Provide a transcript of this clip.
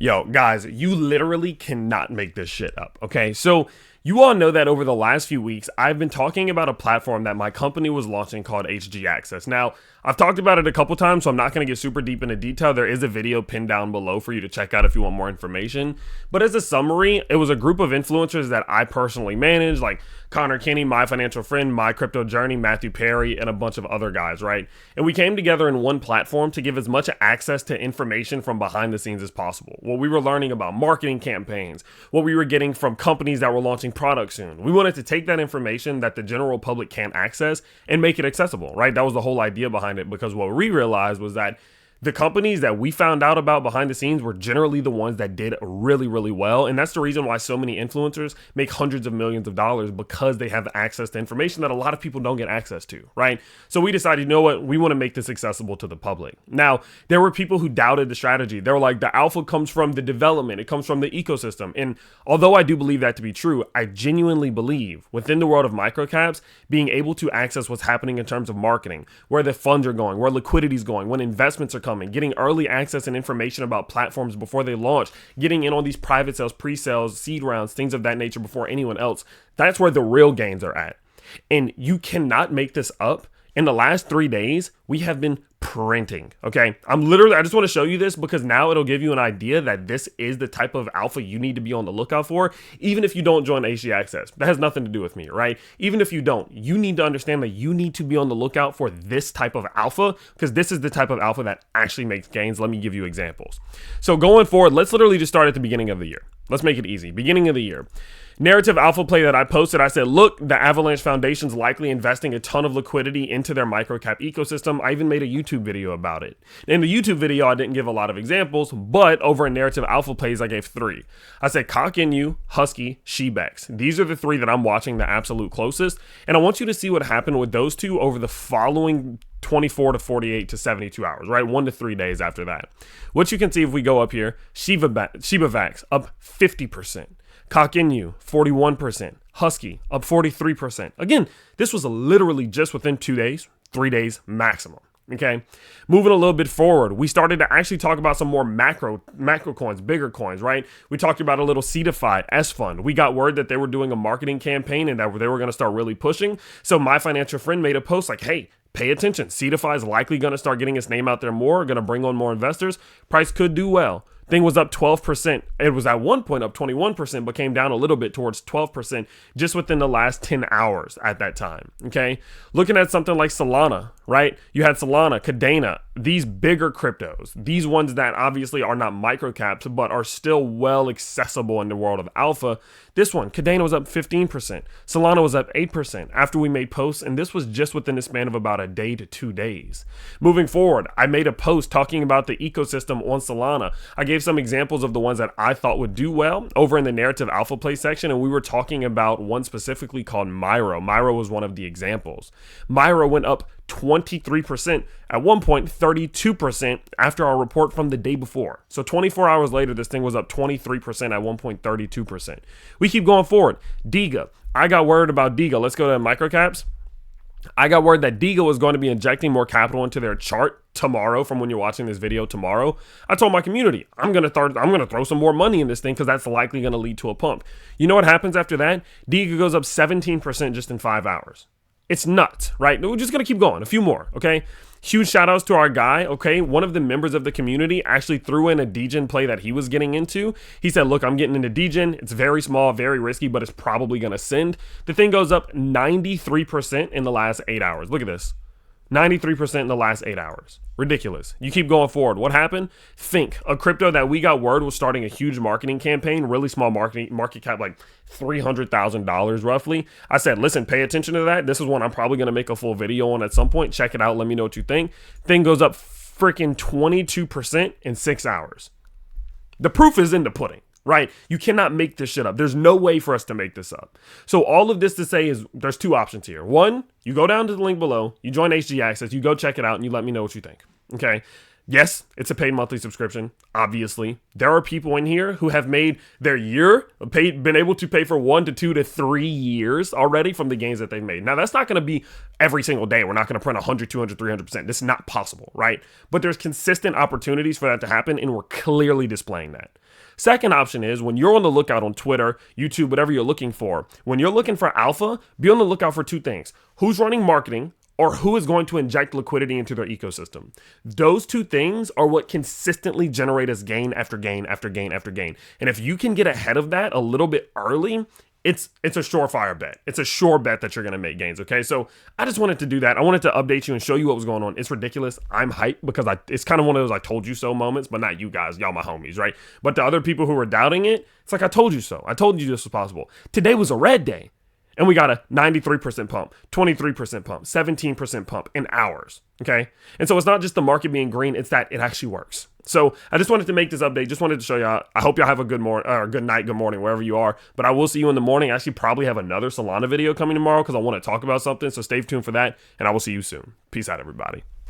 Yo, guys, you literally cannot make this shit up, okay? So, you all know that over the last few weeks, I've been talking about a platform that my company was launching called HG Access. Now, I've talked about it a couple times, so I'm not going to get super deep into detail. There is a video pinned down below for you to check out if you want more information. But as a summary, it was a group of influencers that I personally manage, like Connor Kinney, my financial friend, My Crypto Journey, Matthew Perry, and a bunch of other guys, right? And we came together in one platform to give as much access to information from behind the scenes as possible. What we were learning about marketing campaigns, what we were getting from companies that were launching products soon. We wanted to take that information that the general public can't access and make it accessible, right? That was the whole idea behind it, because what we realized was that the companies that we found out about behind the scenes were generally the ones that did really, really well. And that's the reason why so many influencers make hundreds of millions of dollars, because they have access to information that a lot of people don't get access to, right? So we decided, you know what? We want to make this accessible to the public. Now, there were people who doubted the strategy. They were like, the alpha comes from the development. It comes from the ecosystem. And although I do believe that to be true, I genuinely believe within the world of microcaps, being able to access what's happening in terms of marketing, where the funds are going, where liquidity is going, when investments are coming, getting early access and information about platforms before they launch, getting in on these private sales, pre-sales, seed rounds, things of that nature before anyone else. That's where the real gains are at. And you cannot make this up. In the last 3 days, we have been printing. Okay. I just want to show you this because now it'll give you an idea that this is the type of alpha you need to be on the lookout for, even if you don't join HG Access. That has nothing to do with me, right? Even if you don't, you need to understand that you need to be on the lookout for this type of alpha, because this is the type of alpha that actually makes gains. Let me give you examples. So going forward, let's literally just start at the beginning of the year. Let's make it easy. Beginning of the year. Narrative alpha play that I posted, I said, look, the Avalanche Foundation's likely investing a ton of liquidity into their microcap ecosystem. I even made a YouTube video about it. In the YouTube video, I didn't give a lot of examples, but over in Narrative Alpha Plays, I gave 3. I said Cock NU, Husky, Shebex. These are the 3 that I'm watching the absolute closest. And I want you to see what happened with those 2 over the following 24 to 48 to 72 hours, right? 1 to 3 days after that. What you can see if we go up here, Shibavax up 50%. Cock NU, 41%. Husky, up 43%. Again, this was literally just within 2 days, 3 days maximum. Okay. Moving a little bit forward, we started to actually talk about some more macro coins, bigger coins, right? We talked about a little Seedify, S Fund. We got word that they were doing a marketing campaign and that they were going to start really pushing. So my financial friend made a post like, hey, pay attention. Seedify is likely going to start getting its name out there more, going to bring on more investors. Price could do well. Thing was up 12%. It was at one point up 21%, but came down a little bit towards 12% just within the last 10 hours at that time. Okay. Looking at something like Solana, right? You had Solana, Cadena, these bigger cryptos, these ones that obviously are not microcaps, but are still well accessible in the world of alpha. This one, Cadena was up 15%. Solana was up 8% after we made posts. And this was just within the span of about a day to 2 days. Moving forward, I made a post talking about the ecosystem on Solana. I gave some examples of the ones that I thought would do well over in the Narrative Alpha Play section. And we were talking about one specifically called Myro. Myro was one of the examples. Myro went up 23%, at one point 32% after our report from the day before. So 24 hours later, this thing was up 23%, at one point 32%. We keep going forward. Diga. I got word about Diga. Let's go to microcaps. I got word that Diga was going to be injecting more capital into their chart tomorrow from when you're watching this video tomorrow. I told my community, I'm going to throw some more money in this thing because that's likely going to lead to a pump. You know what happens after that? Diga goes up 17% just in 5 hours. It's nuts, right? We're just going to keep going. A few more, okay? Huge shout outs to our guy, okay? One of the members of the community actually threw in a degen play that he was getting into. He said, look, I'm getting into degen. It's very small, very risky, but it's probably going to send. The thing goes up 93% in the last 8 hours. Look at this. 93% in the last 8 hours. Ridiculous. You keep going forward. What happened? Think, a crypto that we got word was starting a huge marketing campaign, really small market cap, like $300,000 roughly. I said, listen, pay attention to that. This is one I'm probably going to make a full video on at some point. Check it out. Let me know what you think. Thing goes up freaking 22% in 6 hours. The proof is in the pudding. Right? You cannot make this shit up. There's no way for us to make this up. So all of this to say is there's 2 options here. One, you go down to the link below, you join HG Access, you go check it out, and you let me know what you think. Okay? Yes, it's a paid monthly subscription, obviously. There are people in here who have made their year, been able to pay for 1 to 2 to 3 years already from the gains that they've made. Now, that's not going to be every single day. We're not going to print 100, 200, 300%. This is not possible, right? But there's consistent opportunities for that to happen, and we're clearly displaying that. Second option is when you're on the lookout on Twitter, YouTube, whatever you're looking for, when you're looking for alpha, be on the lookout for two things: who's running marketing, or who is going to inject liquidity into their ecosystem. Those two things are what consistently generate us gain after gain after gain after gain. And if you can get ahead of that a little bit early, it's a surefire bet. It's a sure bet that you're going to make gains, okay? So I just wanted to do that. I wanted to update you and show you what was going on. It's ridiculous. I'm hyped because it's kind of one of those I told you so moments, but not you guys. Y'all my homies, right? But the other people who were doubting it, it's like I told you so. I told you this was possible. Today was a red day. And we got a 93% pump, 23% pump, 17% pump in hours, okay? And so it's not just the market being green, it's that it actually works. So I just wanted to make this update, just wanted to show y'all. I hope y'all have a good morning, or good night, good morning, wherever you are. But I will see you in the morning. I actually probably have another Solana video coming tomorrow because I want to talk about something. So stay tuned for that, and I will see you soon. Peace out, everybody.